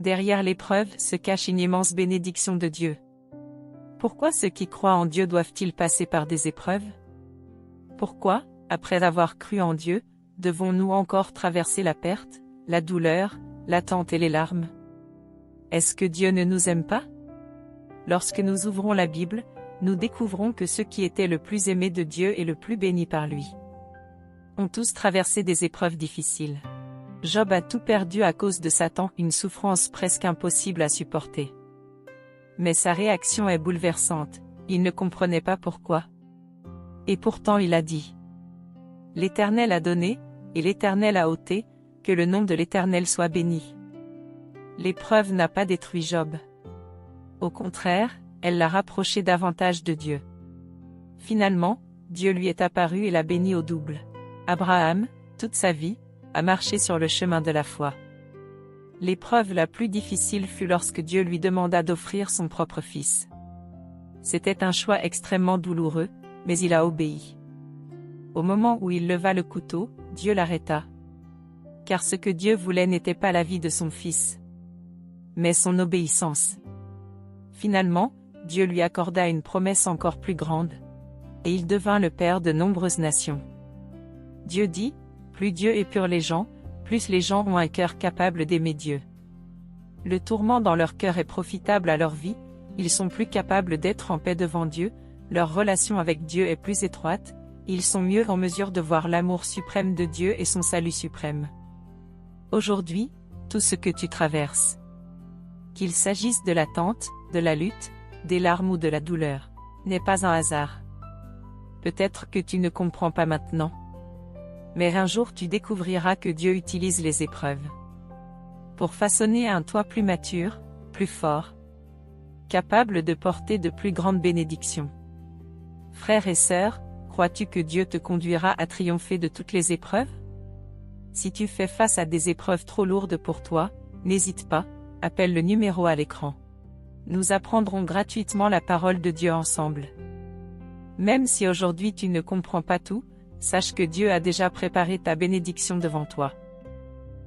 Derrière l'épreuve se cache une immense bénédiction de Dieu. Pourquoi ceux qui croient en Dieu doivent-ils passer par des épreuves? Pourquoi, après avoir cru en Dieu, devons-nous encore traverser la perte, la douleur, l'attente et les larmes? Est-ce que Dieu ne nous aime pas? Lorsque nous ouvrons la Bible, nous découvrons que ceux qui étaient le plus aimés de Dieu et le plus bénis par lui ont tous traversé des épreuves difficiles. Job a tout perdu à cause de Satan, une souffrance presque impossible à supporter. Mais sa réaction est bouleversante, il ne comprenait pas pourquoi. Et pourtant il a dit: L'Éternel a donné, et l'Éternel a ôté, que le nom de l'Éternel soit béni. L'épreuve n'a pas détruit Job. Au contraire, elle l'a rapproché davantage de Dieu. Finalement, Dieu lui est apparu et l'a béni au double. Abraham, toute sa vie, a marché sur le chemin de la foi. L'épreuve la plus difficile fut lorsque Dieu lui demanda d'offrir son propre fils. C'était un choix extrêmement douloureux, mais il a obéi. Au moment où il leva le couteau, Dieu l'arrêta. Car ce que Dieu voulait n'était pas la vie de son fils, mais son obéissance. Finalement, Dieu lui accorda une promesse encore plus grande, et il devint le père de nombreuses nations. Dieu dit: plus Dieu épure les gens, plus les gens ont un cœur capable d'aimer Dieu. Le tourment dans leur cœur est profitable à leur vie, ils sont plus capables d'être en paix devant Dieu, leur relation avec Dieu est plus étroite, ils sont mieux en mesure de voir l'amour suprême de Dieu et son salut suprême. Aujourd'hui, tout ce que tu traverses, qu'il s'agisse de l'attente, de la lutte, des larmes ou de la douleur, n'est pas un hasard. Peut-être que tu ne comprends pas maintenant, mais un jour tu découvriras que Dieu utilise les épreuves pour façonner un toi plus mature, plus fort, capable de porter de plus grandes bénédictions. Frères et sœurs, crois-tu que Dieu te conduira à triompher de toutes les épreuves? Si tu fais face à des épreuves trop lourdes pour toi, n'hésite pas, appelle le numéro à l'écran. Nous apprendrons gratuitement la parole de Dieu ensemble. Même si aujourd'hui tu ne comprends pas tout, sache que Dieu a déjà préparé ta bénédiction devant toi.